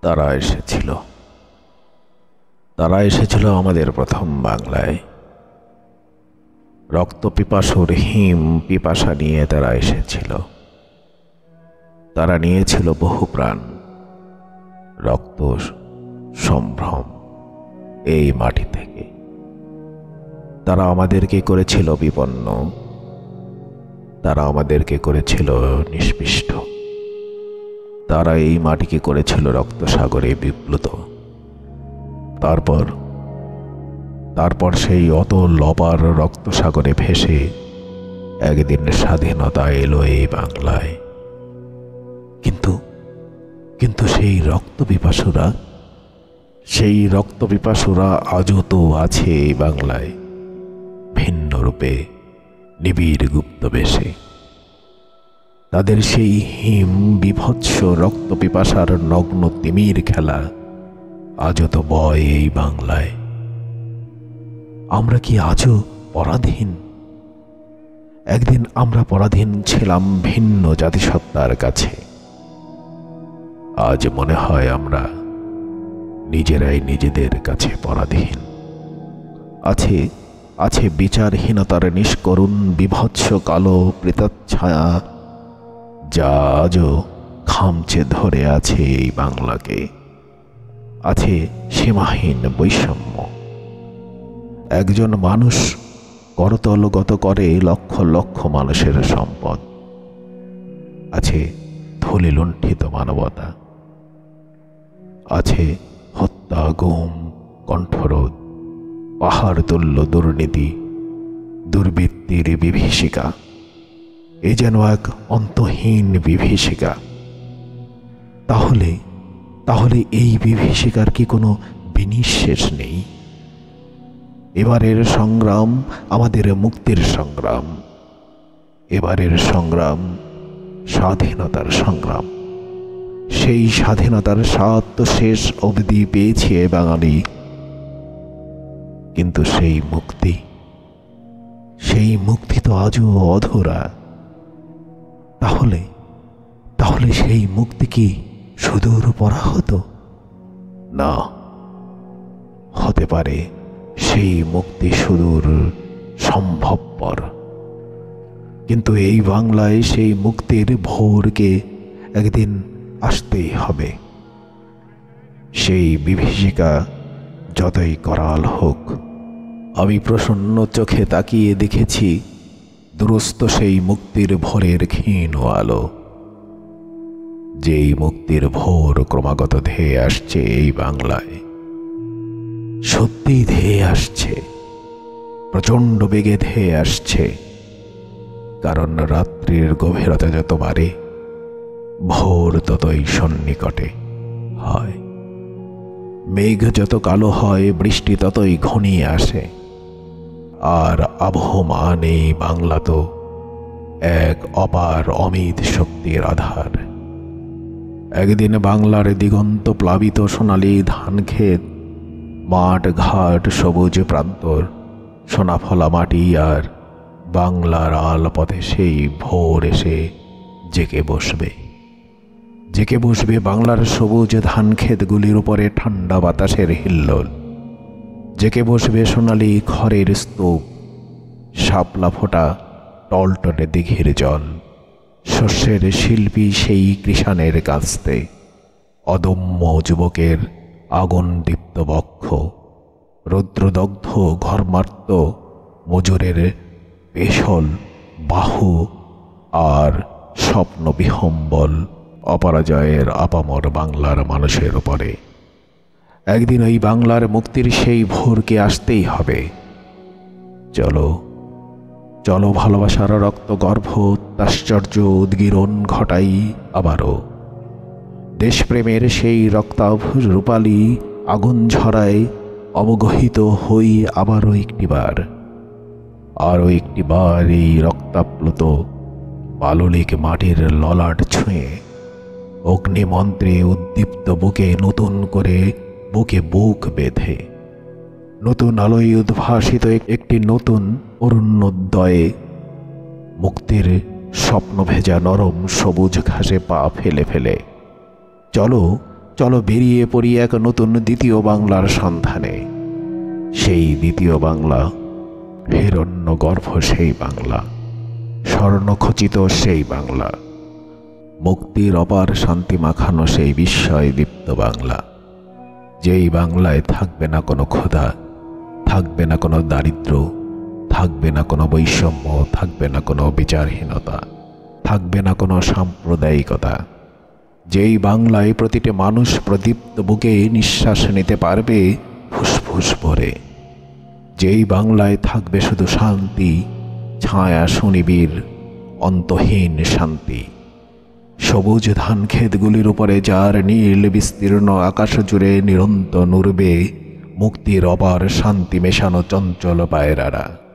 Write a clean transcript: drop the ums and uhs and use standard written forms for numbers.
তারা এসেছিল তারা এসেছিল আমাদের প্রথম বাংলায়। রক্ত পিপাসুর হিম পিপাসা নিয়ে তারা এসেছিল। তারা নিয়েছিল বহু প্রাণ, রক্ত, সম্ভ্রম এই মাটি থেকে। তারা আমাদেরকে করেছিল বিপন্ন, তারা আমাদেরকে করেছিল নিষ্পিষ্ট। তারা এই মাটিকে করেছিল রক্তসাগরে বিপ্লুত। তারপর সেই অতল অপার রক্তসাগরে ভেসে একদিন স্বাধীনতা এলো এই বাংলায়। কিন্তু সেই রক্ত পিপাসুরা আজও তো আছে এই বাংলায়, ভিন্ন রূপে, নিবিড় গুপ্ত বেশে। তাদের সেই হিম বিভৎস রক্ত পিপাসার নগ্ন তিমির খেলা আজও তো বয় এই বাংলায়। আমরা কি আজও পরাধীন? একদিন আমরা পরাধীন ছিলাম ভিন্ন জাতিসত্তার কাছে। আজ মনে হয় আমরা নিজেরাই নিজেদের কাছে পরাধীন। আছে বিচারহীনতার নিষ্করুণ বিভৎস কালো প্রেতাচ্ছায়া, যা আজও খামচে ধরে আছে এই বাংলাকে। আছে সীমাহীন বৈষম্য। একজন মানুষ করতলগত করে লক্ষ লক্ষ মানুষের সম্পদ। আছে থলি লুণ্ঠিত মানবতা। আছে হত্যা, গুম, কণ্ঠরোধ, পাহাড় তুল্য দুর্নীতি, দুর্বৃত্তির বিভীষিকা। এ যেন এক অন্তহীন বিভীষিকা। তাহলে এই বিভীষিকার কি কোনো বিনিঃশেষ নেই? এবারের সংগ্রাম আমাদের মুক্তির সংগ্রাম। এবারের সংগ্রাম স্বাধীনতার সংগ্রাম। সেই স্বাধীনতার স্বাদ তো শেষ অবধি পেয়েছে বাঙালি। কিন্তু সেই মুক্তি তো আজও অধরা। তাহলে সেই মুক্তি কি সুদূর পরাহত? না, হতে পারে সেই মুক্তি সুদূর সম্ভবপর, কিন্তু এই বাংলায় সেই মুক্তির ভোরকে একদিন আসতেই হবে। সেই বিভীষিকা যতই করাল হোক, আমি প্রসন্ন চোখে তাকিয়ে দেখেছি দুরস্ত সেই মুক্তির ভোরের ক্ষীণ আলো। যেই মুক্তির ভোর ক্রমাগত ধেয়ে আসছে এই বাংলায়, সত্যিই ধেয়ে আসছে, প্রচণ্ড বেগে ধেয়ে আসছে। কারণ রাত্রির গভীরতা যত বাড়ে, ভোর ততই সন্নিকটে হয়। মেঘ যত কালো হয়, বৃষ্টি ততই ঘনিয়ে আসে। আর আবহমান এই বাংলা তো এক অপার অমিত শক্তির আধার। একদিন বাংলার দিগন্ত প্লাবিত সোনালি ধানক্ষেত, মাঠ ঘাট, সবুজ প্রান্তর, সোনাফলা মাটি আর বাংলার আলপথে সেই ভোর এসে জেকে বসবে বাংলার সবুজ ধানক্ষেতগুলির উপরে ঠান্ডা বাতাসের হিল্লোল। জেকে বসবে সোনালি খড়ের স্তূপ, শাপলা ফোটা টলটলে দিঘির জল, শস্যের শিল্পী সেই কৃষাণের কাস্তে, অদম্য যুবকের আগুন দীপ্ত বক্ষ, রৌদ্রদগ্ধ ঘর্মার্ত মজুরের পেশল বাহু, আর স্বপ্ন বিহম্বল অপরাজয়ের আপামর বাংলার মানুষের উপরে। একদিন ওই বাংলার মুক্তির সেই ভোরকে আসতেই হবে। চলো ভালোবাসার রক্ত গর্ভ অত্যাশ্চর্য উদ্গীরণ ঘটাই আবারও। দেশপ্রেমের সেই রক্তাভ রূপালী আগুন ঝরায় অবগহিত হই আরও একটিবার এই রক্তাপ্লুত পাললিক মাটির ললাট ছুঁয়ে অগ্নিমন্ত্রে উদ্দীপ্ত বুকে নতুন করে বুক বেঁধে নতুন আলোয় উদ্ভাসিত একটি নতুন অরণ্যোদয়ে মুক্তির স্বপ্ন ভেজা নরম সবুজ ঘাসে পা ফেলে চলো বেরিয়ে পড়ি এক নতুন দ্বিতীয় বাংলার সন্ধানে। সেই দ্বিতীয় বাংলা, হিরণ্য গর্ভ সেই বাংলা, স্বর্ণখচিত সেই বাংলা, মুক্তির অপার শান্তি মাখানো সেই বিস্ময় দীপ্ত বাংলা। যেই বাংলায় থাকবে না কোনো ক্ষুধা, থাকবে না কোনো দারিদ্র, থাকবে না কোনো বৈষম্য, থাকবে না কোনো বিচারহীনতা, থাকবে না কোনো সাম্প্রদায়িকতা। যেই বাংলায় প্রতিটি মানুষ প্রদীপ্ত বুকে নিঃশ্বাস নিতে পারবে ফুসফুস ভরে। যেই বাংলায় থাকবে শুধু শান্তি, ছায়া সুনিবিড়, অন্তহীন শান্তি। সবুজ ধান ক্ষেতগুলির উপরে যার নীল বিস্তীর্ণ আকাশ জুড়ে নিরন্তর নুরবে মুক্তির অপার শান্তি মেশানো চঞ্চল পায়রারা।